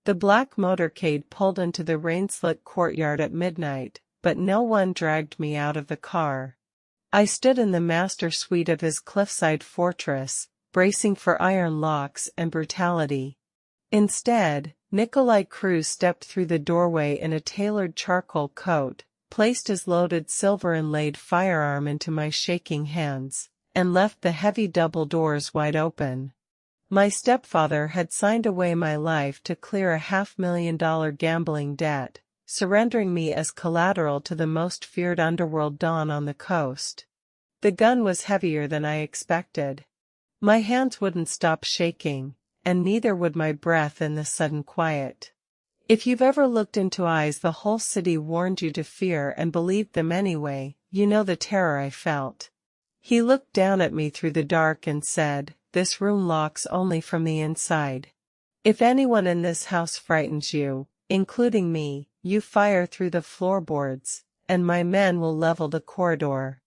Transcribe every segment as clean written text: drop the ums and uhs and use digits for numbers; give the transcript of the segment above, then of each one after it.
The black motorcade pulled into the rain-slick courtyard at midnight, but no one dragged me out of the car. I stood in the master suite of his cliffside fortress, bracing for iron locks and brutality. Instead, Nikolai Cruz stepped through the doorway in a tailored charcoal coat, placed his loaded silver-inlaid firearm into my shaking hands, and left the heavy double doors wide open. My stepfather had signed away my life to clear a $500,000 gambling debt, surrendering me as collateral to the most feared underworld don on the coast. The gun was heavier than I expected. My hands wouldn't stop shaking, and neither would my breath in the sudden quiet. If you've ever looked into eyes the whole city warned you to fear and believed them anyway, you know the terror I felt. He looked down at me through the dark and said, "This room locks only from the inside. If anyone in this house frightens you, including me, you fire through the floorboards, and my men will level the corridor."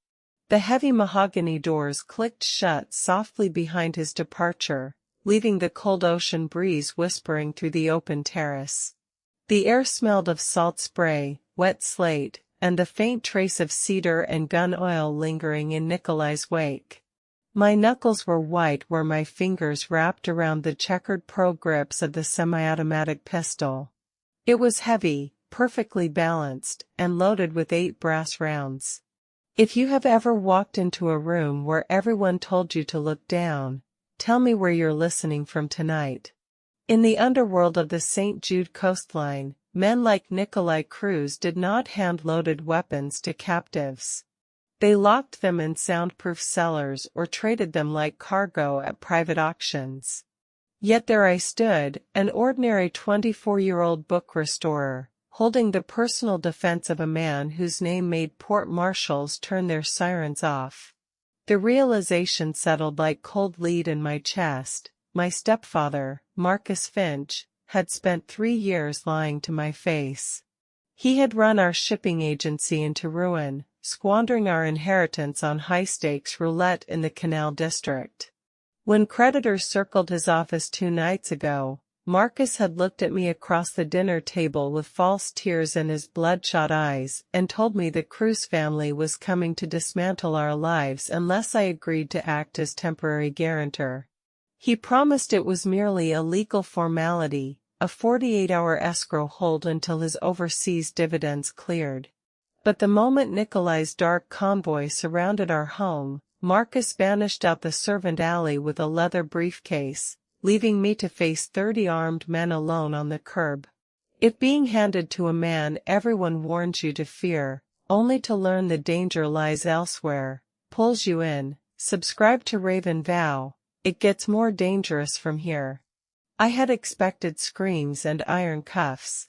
The heavy mahogany doors clicked shut softly behind his departure, leaving the cold ocean breeze whispering through the open terrace. The air smelled of salt spray, wet slate, and the faint trace of cedar and gun oil lingering in Nikolai's wake. My knuckles were white where my fingers wrapped around the checkered pro grips of the semi-automatic pistol. It was heavy, perfectly balanced, and loaded with 8 brass rounds. If you have ever walked into a room where everyone told you to look down, tell me where you're listening from tonight. In the underworld of the St. Jude coastline, men like Nikolai Cruz did not hand loaded weapons to captives. They locked them in soundproof cellars or traded them like cargo at private auctions. Yet there I stood, an ordinary 24-year-old book restorer, holding the personal defense of a man whose name made port marshals turn their sirens off. The realization settled like cold lead in my chest. My stepfather, Marcus Finch, had spent 3 years lying to my face. He had run our shipping agency into ruin, squandering our inheritance on high-stakes roulette in the Canal District. When creditors circled his office 2 nights ago, Marcus had looked at me across the dinner table with false tears in his bloodshot eyes and told me the Cruz family was coming to dismantle our lives unless I agreed to act as temporary guarantor. He promised it was merely a legal formality, a 48-hour escrow hold until his overseas dividends cleared. But the moment Nikolai's dark convoy surrounded our home, Marcus vanished out the servant alley with a leather briefcase, leaving me to face 30 armed men alone on the curb. If being handed to a man everyone warns you to fear, only to learn the danger lies elsewhere, pulls you in, subscribe to Raven Vow, it gets more dangerous from here. I had expected screams and iron cuffs.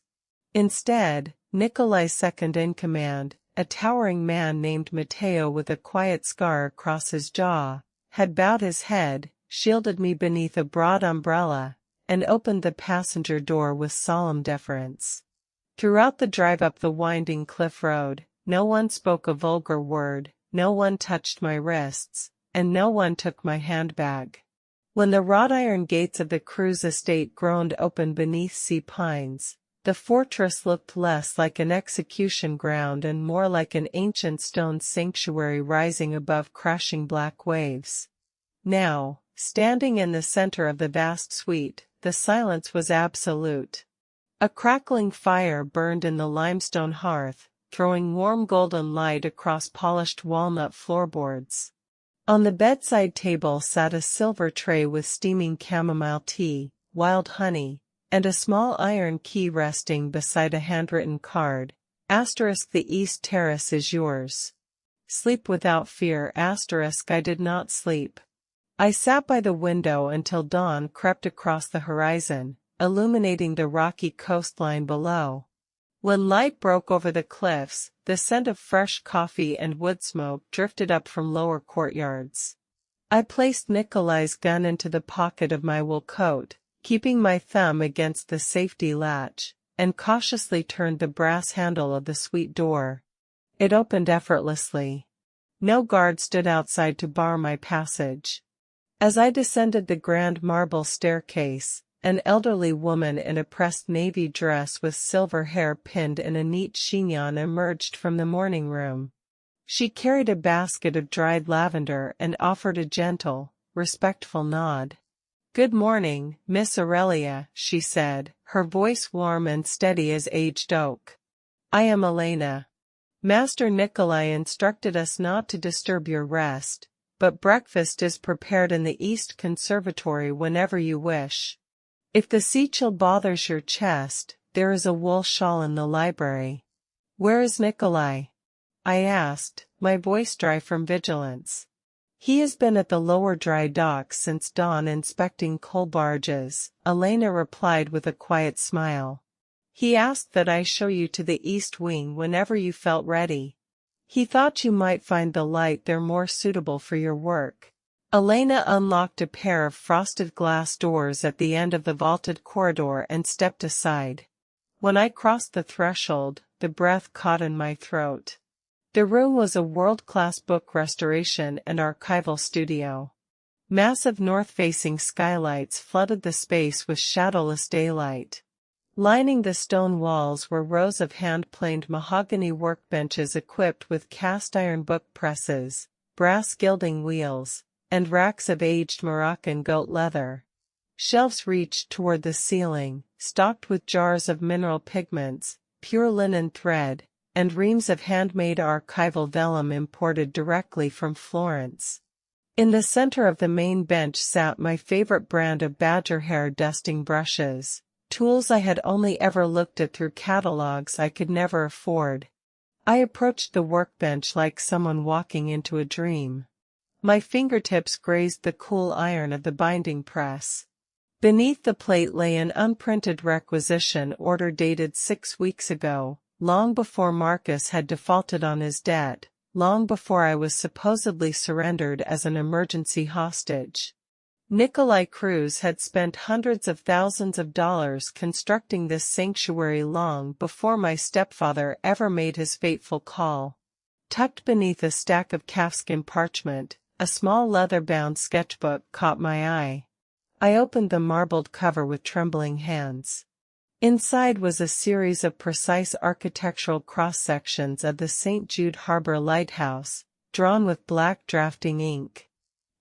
Instead, Nikolai's second-in-command, a towering man named Mateo with a quiet scar across his jaw, had bowed his head, shielded me beneath a broad umbrella, and opened the passenger door with solemn deference. Throughout the drive up the winding cliff road, no one spoke a vulgar word, no one touched my wrists, and no one took my handbag. When the wrought iron gates of the Cruz estate groaned open beneath sea pines, the fortress looked less like an execution ground and more like an ancient stone sanctuary rising above crashing black waves. Now, standing in the center of the vast suite, the silence was absolute. A crackling fire burned in the limestone hearth, throwing warm golden light across polished walnut floorboards. On the bedside table sat a silver tray with steaming chamomile tea, wild honey, and a small iron key resting beside a handwritten card. The East Terrace is yours. Sleep without fear. I did not sleep. I sat by the window until dawn crept across the horizon, illuminating the rocky coastline below. When light broke over the cliffs, the scent of fresh coffee and wood smoke drifted up from lower courtyards. I placed Nikolai's gun into the pocket of my wool coat, keeping my thumb against the safety latch, and cautiously turned the brass handle of the suite door. It opened effortlessly. No guard stood outside to bar my passage. As I descended the grand marble staircase, An elderly woman in a pressed navy dress with silver hair pinned in a neat chignon emerged from the morning room. She carried a basket of dried lavender and offered a gentle, respectful nod. "Good morning, Miss Aurelia," she said, her voice warm and steady as aged oak. "I am Elena. Master Nikolai instructed us not to disturb your rest, but breakfast is prepared in the East Conservatory whenever you wish. If the sea chill bothers your chest, there is a wool shawl in the library." "Where is Nikolai?" I asked, my voice dry from vigilance. "He has been at the lower dry docks since dawn inspecting coal barges," Elena replied with a quiet smile. "He asked that I show you to the East Wing whenever you felt ready. He thought you might find the light there more suitable for your work." Elena unlocked a pair of frosted glass doors at the end of the vaulted corridor and stepped aside. When I crossed the threshold, the breath caught in my throat. The room was a world-class book restoration and archival studio. Massive north-facing skylights flooded the space with shadowless daylight. Lining the stone walls were rows of hand-planed mahogany workbenches equipped with cast-iron book presses, brass gilding wheels, and racks of aged Moroccan goat leather. Shelves reached toward the ceiling, stocked with jars of mineral pigments, pure linen thread, and reams of handmade archival vellum imported directly from Florence. In the center of the main bench sat my favorite brand of badger hair dusting brushes, tools I had only ever looked at through catalogs I could never afford. I approached the workbench like someone walking into a dream. My fingertips grazed the cool iron of the binding press. Beneath the plate lay an unprinted requisition order dated 6 weeks ago, long before Marcus had defaulted on his debt, long before I was supposedly surrendered as an emergency hostage. Nikolai Cruz had spent hundreds of thousands of dollars constructing this sanctuary long before my stepfather ever made his fateful call. Tucked beneath a stack of calfskin parchment, a small leather-bound sketchbook caught my eye. I opened the marbled cover with trembling hands. Inside was a series of precise architectural cross-sections of the St. Jude Harbor Lighthouse, drawn with black drafting ink.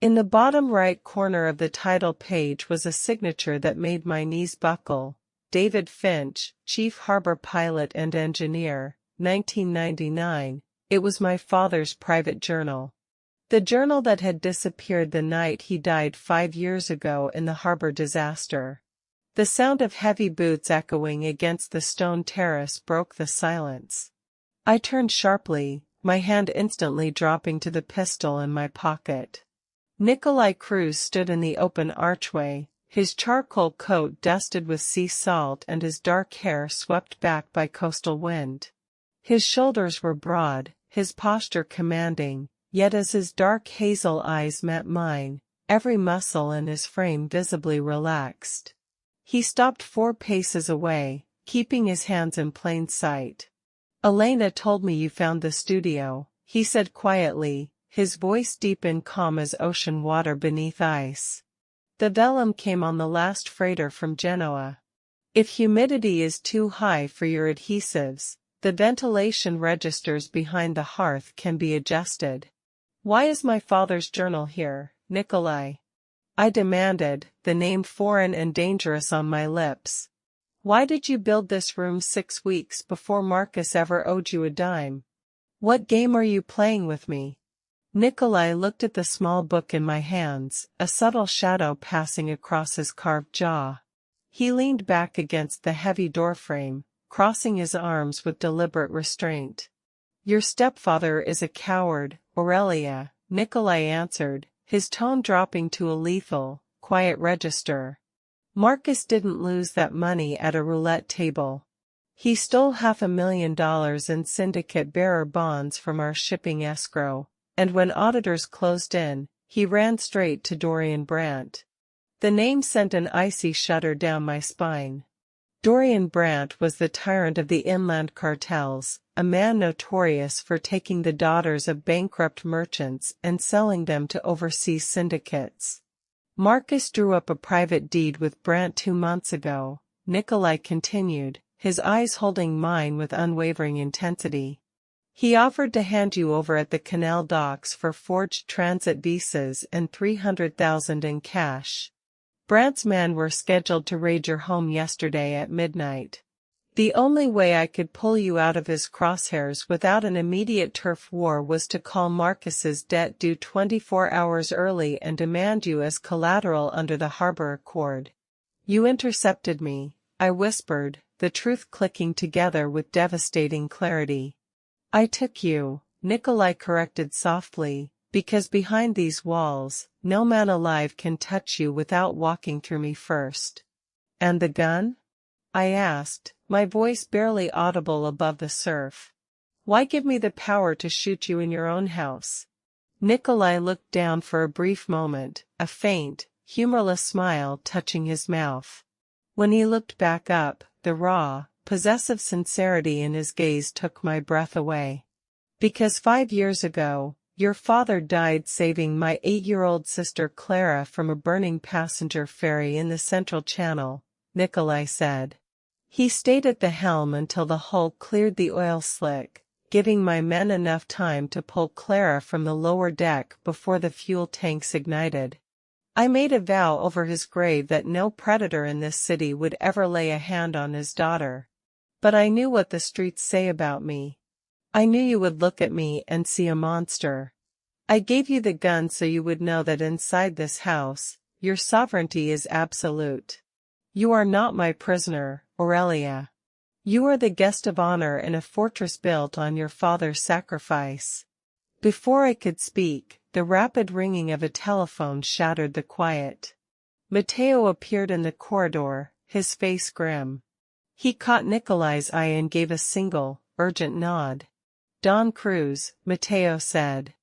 In the bottom right corner of the title page was a signature that made my knees buckle: David Finch, Chief Harbor Pilot and Engineer, 1999. It was my father's private journal. The journal that had disappeared the night he died 5 years ago in the harbor disaster. The sound of heavy boots echoing against the stone terrace broke the silence. I turned sharply, my hand instantly dropping to the pistol in my pocket. Nikolai Cruz stood in the open archway, his charcoal coat dusted with sea salt and his dark hair swept back by coastal wind. His shoulders were broad, his posture commanding, yet as his dark hazel eyes met mine, every muscle in his frame visibly relaxed. He stopped 4 paces away, keeping his hands in plain sight. "Elena told me you found the studio," he said quietly, his voice deep and calm as ocean water beneath ice. "The vellum came on the last freighter from Genoa. If humidity is too high for your adhesives, the ventilation registers behind the hearth can be adjusted." "Why is my father's journal here, Nikolai?" I demanded, the name foreign and dangerous on my lips. "Why did you build this room 6 weeks before Marcus ever owed you a dime? What game are you playing with me?" Nikolai looked at the small book in my hands, a subtle shadow passing across his carved jaw. He leaned back against the heavy doorframe, crossing his arms with deliberate restraint. "Your stepfather is a coward, Aurelia," Nikolai answered, his tone dropping to a lethal, quiet register. "Marcus didn't lose that money at a roulette table. He stole $500,000 in syndicate-bearer bonds from our shipping escrow, and when auditors closed in, he ran straight to Dorian Brandt." The name sent an icy shudder down my spine. Dorian Brandt was the tyrant of the inland cartels, a man notorious for taking the daughters of bankrupt merchants and selling them to overseas syndicates. Marcus drew up a private deed with Brandt 2 months ago, Nikolai continued, his eyes holding mine with unwavering intensity. He offered to hand you over at the canal docks for forged transit visas and 300,000 in cash. Brandt's men were scheduled to raid your home yesterday at midnight. The only way I could pull you out of his crosshairs without an immediate turf war was to call Marcus's debt due 24 hours early and demand you as collateral under the Harbor Accord. You intercepted me, I whispered, the truth clicking together with devastating clarity. I took you, Nikolai corrected softly, because behind these walls, no man alive can touch you without walking through me first. And the gun? I asked, my voice barely audible above the surf. Why give me the power to shoot you in your own house? Nikolai looked down for a brief moment, a faint, humorless smile touching his mouth. When he looked back up, the raw, possessive sincerity in his gaze took my breath away. Because 5 years ago, your father died saving my 8-year-old sister Clara from a burning passenger ferry in the Central Channel, Nikolai said. He stayed at the helm until the hull cleared the oil slick, giving my men enough time to pull Clara from the lower deck before the fuel tanks ignited. I made a vow over his grave that no predator in this city would ever lay a hand on his daughter. But I knew what the streets say about me. I knew you would look at me and see a monster. I gave you the gun so you would know that inside this house, your sovereignty is absolute. You are not my prisoner, Aurelia. You are the guest of honor in a fortress built on your father's sacrifice. Before I could speak, the rapid ringing of a telephone shattered the quiet. Mateo appeared in the corridor, his face grim. He caught Nikolai's eye and gave a single, urgent nod. Don Cruz, Mateo said.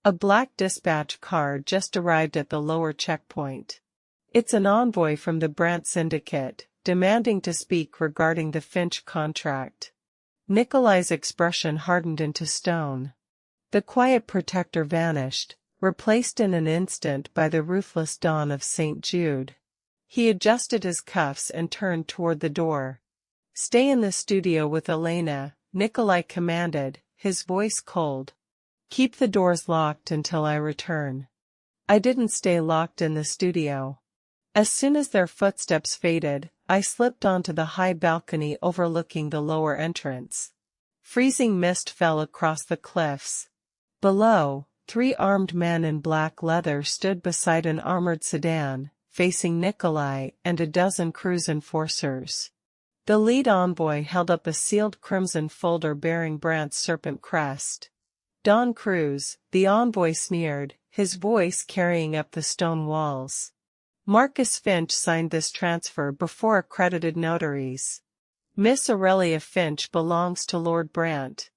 A black dispatch car just arrived at the lower checkpoint. It's an envoy from the Brandt syndicate, demanding to speak regarding the Finch contract. Nikolai's expression hardened into stone. The quiet protector vanished, replaced in an instant by the ruthless dawn of St. Jude. He adjusted his cuffs and turned toward the door. Stay in the studio with Elena, Nikolai commanded, his voice cold. Keep the doors locked until I return. I didn't stay locked in the studio. As soon as their footsteps faded, I slipped onto the high balcony overlooking the lower entrance. Freezing mist fell across the cliffs. Below, 3 armed men in black leather stood beside an armored sedan, facing Nikolai and a dozen Cruz enforcers. The lead envoy held up a sealed crimson folder bearing Brandt's serpent crest. Don Cruz, the envoy sneered, his voice carrying up the stone walls. Marcus Finch signed this transfer before accredited notaries. Miss Aurelia Finch belongs to Lord Brandt.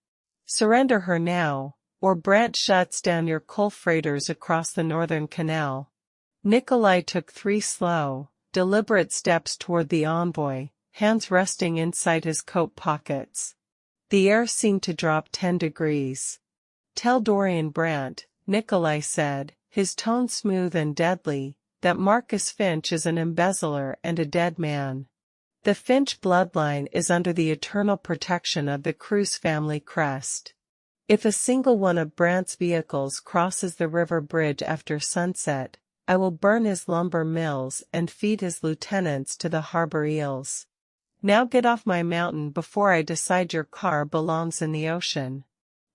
Surrender her now, or Brandt shuts down your coal freighters across the northern canal. Nikolai took 3 slow, deliberate steps toward the envoy, hands resting inside his coat pockets. The air seemed to drop 10 degrees. Tell Dorian Brandt, Nikolai said, his tone smooth and deadly, that Marcus Finch is an embezzler and a dead man. The Finch bloodline is under the eternal protection of the Cruz family crest. If a single one of Brandt's vehicles crosses the river bridge after sunset, I will burn his lumber mills and feed his lieutenants to the harbor eels. Now get off my mountain before I decide your car belongs in the ocean.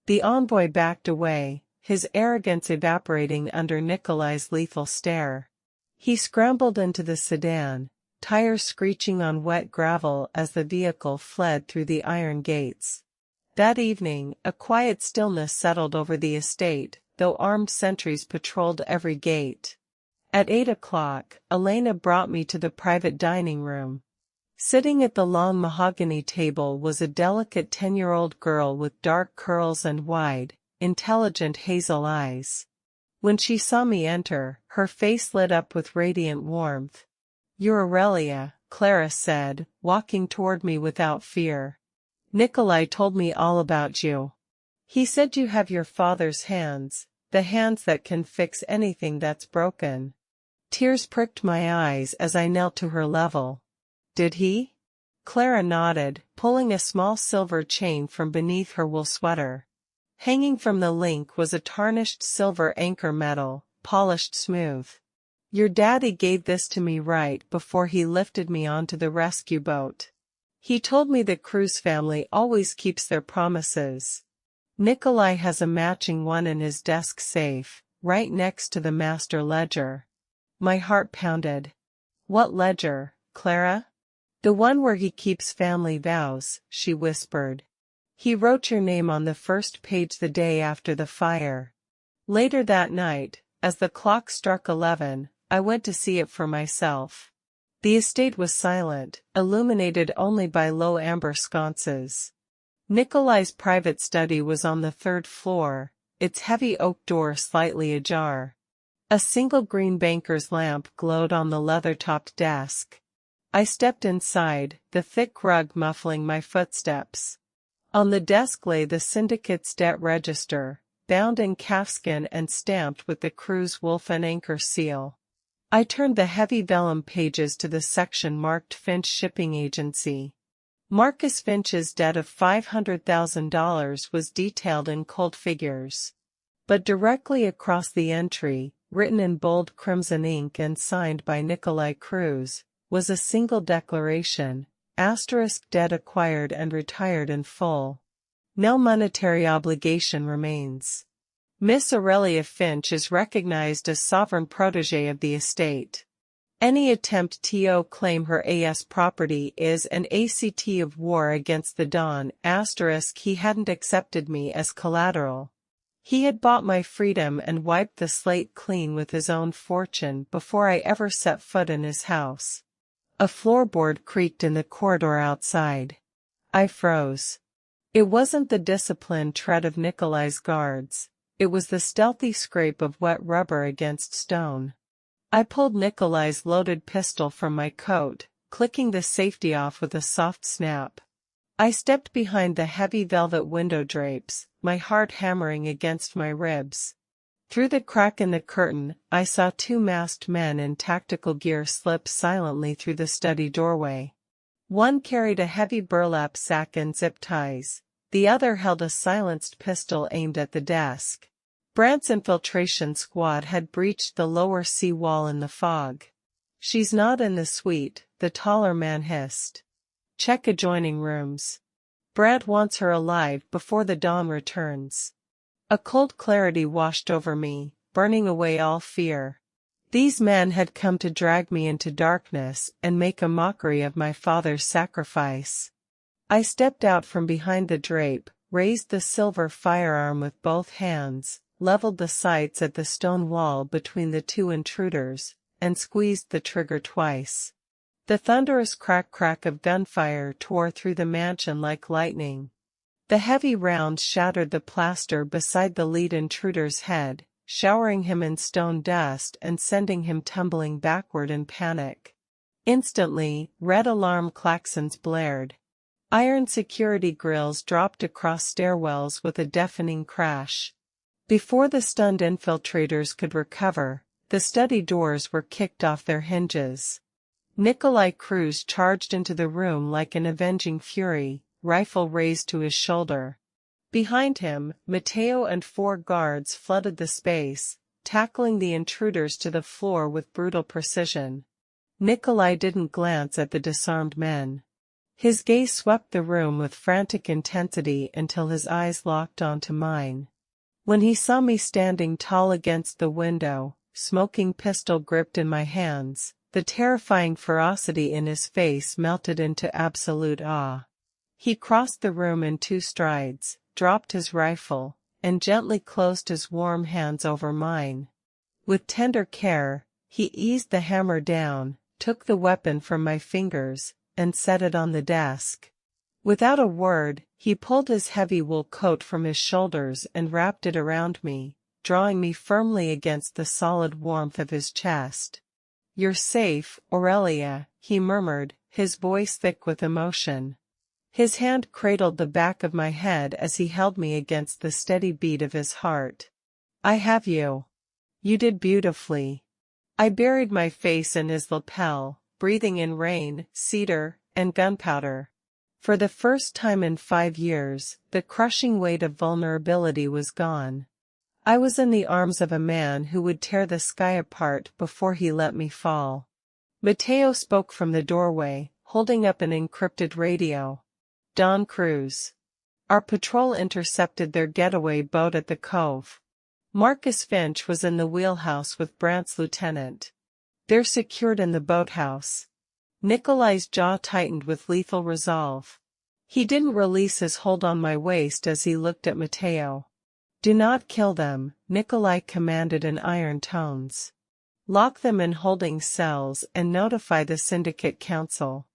The envoy backed away, his arrogance evaporating under Nikolai's lethal stare. He scrambled into the sedan, tires screeching on wet gravel as the vehicle fled through the iron gates. That evening, a quiet stillness settled over the estate, though armed sentries patrolled every gate. At 8 o'clock, Elena brought me to the private dining room. Sitting at the long mahogany table was a delicate 10-year-old girl with dark curls and wide, intelligent hazel eyes. When she saw me enter, her face lit up with radiant warmth. "You're Aurelia," Clara said, walking toward me without fear. "Nikolai told me all about you. He said you have your father's hands, the hands that can fix anything that's broken. Tears pricked my eyes as I knelt to her level. Did he? Clara nodded, pulling a small silver chain from beneath her wool sweater. Hanging from the link was a tarnished silver anchor medal, polished smooth. Your daddy gave this to me right before he lifted me onto the rescue boat. He told me the Cruz family always keeps their promises. Nikolai has a matching one in his desk safe, right next to the master ledger. My heart pounded. What ledger, Clara? The one where he keeps family vows, she whispered. He wrote your name on the first page the day after the fire. Later that night, as the clock struck 11, I went to see it for myself. The estate was silent, illuminated only by low amber sconces. Nikolai's private study was on the third floor, its heavy oak door slightly ajar. A single green banker's lamp glowed on the leather-topped desk. I stepped inside, the thick rug muffling my footsteps. On the desk lay the syndicate's debt register, bound in calfskin and stamped with the Cruz wolf and anchor seal. I turned the heavy vellum pages to the section marked Finch Shipping Agency. Marcus Finch's debt of $500,000 was detailed in cold figures. But directly across the entry, written in bold crimson ink and signed by Nikolai Cruz, was a single declaration, * debt acquired and retired in full. No monetary obligation remains. Miss Aurelia Finch is recognized as sovereign protégé of the estate. Any attempt to claim her AS property is an act of war against the Don. * He hadn't accepted me as collateral. He had bought my freedom and wiped the slate clean with his own fortune before I ever set foot in his house. A floorboard creaked in the corridor outside. I froze. It wasn't the disciplined tread of Nikolai's guards, it was the stealthy scrape of wet rubber against stone. I pulled Nikolai's loaded pistol from my coat, clicking the safety off with a soft snap. I stepped behind the heavy velvet window drapes, my heart hammering against my ribs. Through the crack in the curtain, I saw two masked men in tactical gear slip silently through the study doorway. One carried a heavy burlap sack and zip ties, the other held a silenced pistol aimed at the desk. Brandt's infiltration squad had breached the lower sea wall in the fog. She's not in the suite, the taller man hissed. Check adjoining rooms. Brandt wants her alive before the dawn returns. A cold clarity washed over me, burning away all fear. These men had come to drag me into darkness and make a mockery of my father's sacrifice. I stepped out from behind the drape, raised the silver firearm with both hands, leveled the sights at the stone wall between the two intruders, and squeezed the trigger twice. The thunderous crack of gunfire tore through the mansion like lightning. The heavy rounds shattered the plaster beside the lead intruder's head, showering him in stone dust and sending him tumbling backward in panic. Instantly, red alarm klaxons blared. Iron security grills dropped across stairwells with a deafening crash. Before the stunned infiltrators could recover, the study doors were kicked off their hinges. Nikolai Cruz charged into the room like an avenging fury, rifle raised to his shoulder. Behind him, Mateo and 4 guards flooded the space, tackling the intruders to the floor with brutal precision. Nikolai didn't glance at the disarmed men. His gaze swept the room with frantic intensity until his eyes locked onto mine. When he saw me standing tall against the window, smoking pistol gripped in my hands, the terrifying ferocity in his face melted into absolute awe. He crossed the room in 2 strides, dropped his rifle, and gently closed his warm hands over mine. With tender care, he eased the hammer down, took the weapon from my fingers, and set it on the desk. Without a word, he pulled his heavy wool coat from his shoulders and wrapped it around me, drawing me firmly against the solid warmth of his chest. "You're safe, Aurelia," he murmured, his voice thick with emotion. His hand cradled the back of my head as he held me against the steady beat of his heart. "I have you. You did beautifully." I buried my face in his lapel, breathing in rain, cedar, and gunpowder. For the first time in 5 years, the crushing weight of vulnerability was gone. I was in the arms of a man who would tear the sky apart before he let me fall. Mateo spoke from the doorway, holding up an encrypted radio. Don Cruz. Our patrol intercepted their getaway boat at the cove. Marcus Finch was in the wheelhouse with Brant's lieutenant. They're secured in the boathouse. Nikolai's jaw tightened with lethal resolve. He didn't release his hold on my waist as he looked at Mateo. Do not kill them, Nikolai commanded in iron tones. Lock them in holding cells and notify the Syndicate Council.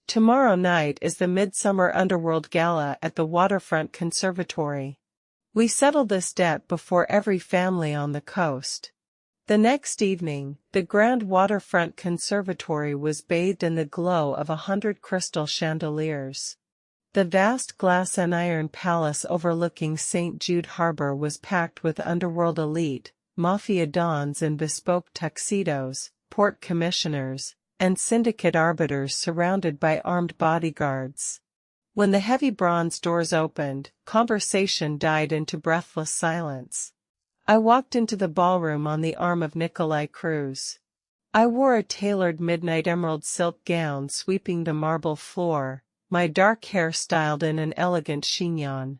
Tomorrow night is the Midsummer Underworld Gala at the Waterfront Conservatory. We settled this debt before every family on the coast. The next evening, the grand waterfront conservatory was bathed in the glow of 100 crystal chandeliers. The vast glass and iron palace overlooking St. Jude Harbor was packed with underworld elite, mafia dons in bespoke tuxedos, port commissioners, and syndicate arbiters surrounded by armed bodyguards. When the heavy bronze doors opened, conversation died into breathless silence. I walked into the ballroom on the arm of Nikolai Cruz. I wore a tailored midnight emerald silk gown sweeping the marble floor, my dark hair styled in an elegant chignon.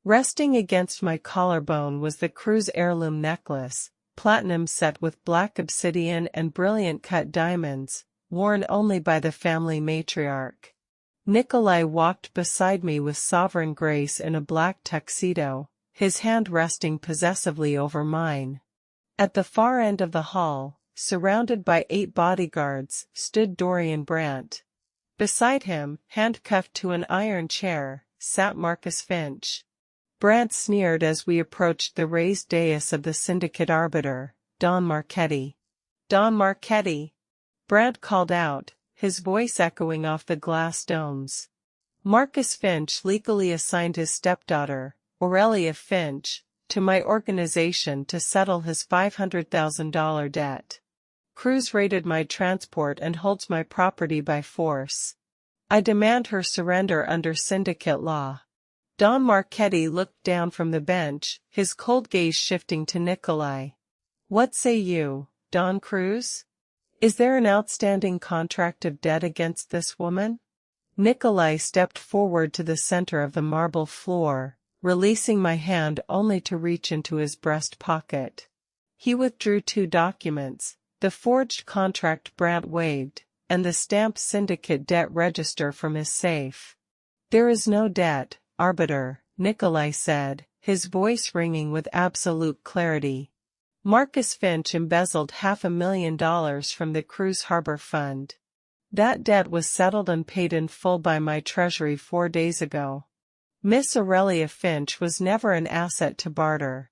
Resting against my collarbone was the Cruz heirloom necklace, platinum set with black obsidian and brilliant cut diamonds, worn only by the family matriarch. Nikolai walked beside me with sovereign grace in a black tuxedo, his hand resting possessively over mine. At the far end of the hall, surrounded by 8 bodyguards, stood Dorian Brant. Beside him, handcuffed to an iron chair, sat Marcus Finch. Brant sneered as we approached the raised dais of the syndicate arbiter, Don Marchetti. Don Marchetti! Brant called out, his voice echoing off the glass domes. Marcus Finch legally assigned his stepdaughter, Aurelia Finch, to my organization to settle his $500,000 debt. Cruz raided my transport and holds my property by force. I demand her surrender under syndicate law. Don Marchetti looked down from the bench, his cold gaze shifting to Nikolai. What say you, Don Cruz? Is there an outstanding contract of debt against this woman? Nikolai stepped forward to the center of the marble floor, releasing my hand only to reach into his breast pocket. He withdrew 2 documents, the forged contract Brant waved, and the stamped syndicate debt register from his safe. There is no debt, Arbiter, Nikolai said, his voice ringing with absolute clarity. Marcus Finch embezzled $500,000 from the Cruz Harbor Fund. That debt was settled and paid in full by my treasury 4 days ago. Miss Aurelia Finch was never an asset to barter.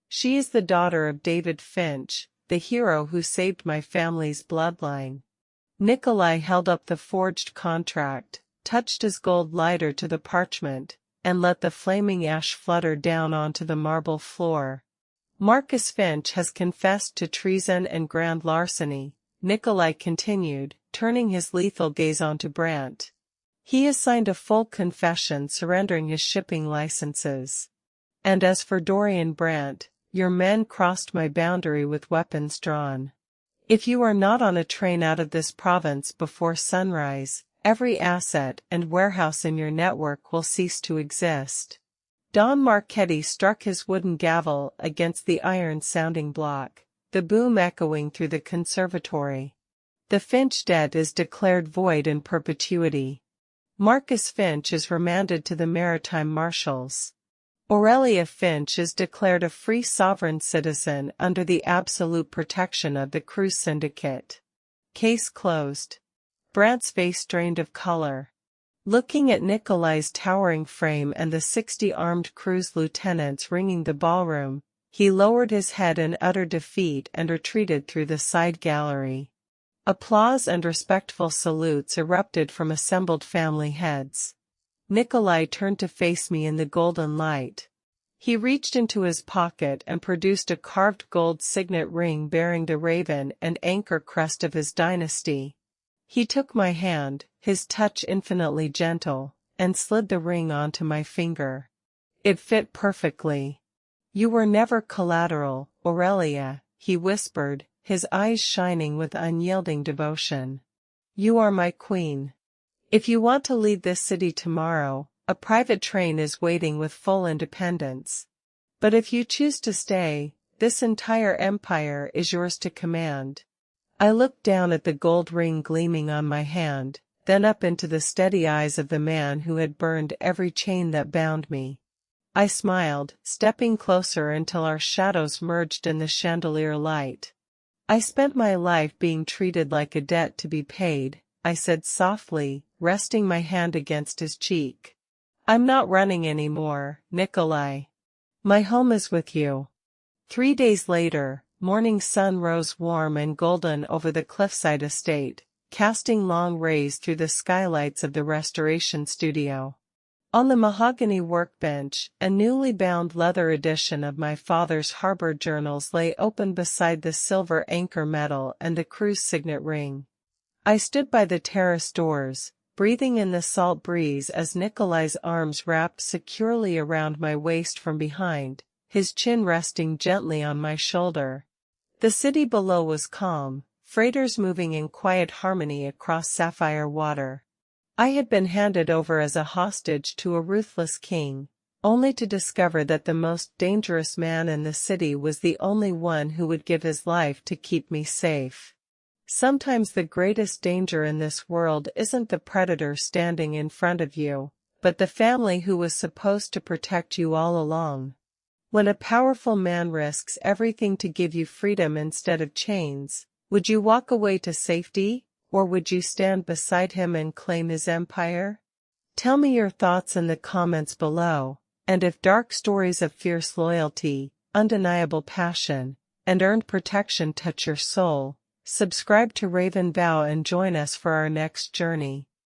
She is the daughter of David Finch, the hero who saved my family's bloodline. Nikolai held up the forged contract, touched his gold lighter to the parchment, and let the flaming ash flutter down onto the marble floor. Marcus Finch has confessed to treason and grand larceny, Nikolai continued, turning his lethal gaze onto Brant. He has signed a full confession surrendering his shipping licenses. And as for Dorian Brant, your men crossed my boundary with weapons drawn. If you are not on a train out of this province before sunrise, every asset and warehouse in your network will cease to exist. Don Marchetti struck his wooden gavel against the iron sounding block, the boom echoing through the conservatory. The Finch debt is declared void in perpetuity. Marcus Finch is remanded to the maritime marshals. Aurelia Finch is declared a free sovereign citizen under the absolute protection of the Cruz Syndicate. Case closed. Brant's face drained of color. Looking at Nikolai's towering frame and the 60 armed Cruz lieutenants ringing the ballroom, he lowered his head in utter defeat and retreated through the side gallery. Applause and respectful salutes erupted from assembled family heads. Nikolai turned to face me in the golden light. He reached into his pocket and produced a carved gold signet ring bearing the raven and anchor crest of his dynasty. He took my hand, his touch infinitely gentle, and slid the ring onto my finger. It fit perfectly. "You were never collateral, Aurelia," he whispered, his eyes shining with unyielding devotion. "You are my queen. If you want to leave this city tomorrow, a private train is waiting with full independence. But if you choose to stay, this entire empire is yours to command." I looked down at the gold ring gleaming on my hand, then up into the steady eyes of the man who had burned every chain that bound me. I smiled, stepping closer until our shadows merged in the chandelier light. "I spent my life being treated like a debt to be paid," I said softly, resting my hand against his cheek. "I'm not running anymore, Nikolai. My home is with you." 3 days later, morning sun rose warm and golden over the Cliffside estate, casting long rays through the skylights of the restoration studio. On the mahogany workbench, a newly bound leather edition of my father's harbor journals lay open beside the silver anchor medal and the Cruz signet ring. I stood by the terrace doors, breathing in the salt breeze as Nikolai's arms wrapped securely around my waist from behind, his chin resting gently on my shoulder. The city below was calm, freighters moving in quiet harmony across sapphire water. I had been handed over as a hostage to a ruthless king, only to discover that the most dangerous man in the city was the only one who would give his life to keep me safe. Sometimes the greatest danger in this world isn't the predator standing in front of you, but the family who was supposed to protect you all along. When a powerful man risks everything to give you freedom instead of chains, would you walk away to safety, or would you stand beside him and claim his empire? Tell me your thoughts in the comments below, and if dark stories of fierce loyalty, undeniable passion, and earned protection touch your soul, subscribe to Raven Vow and join us for our next journey.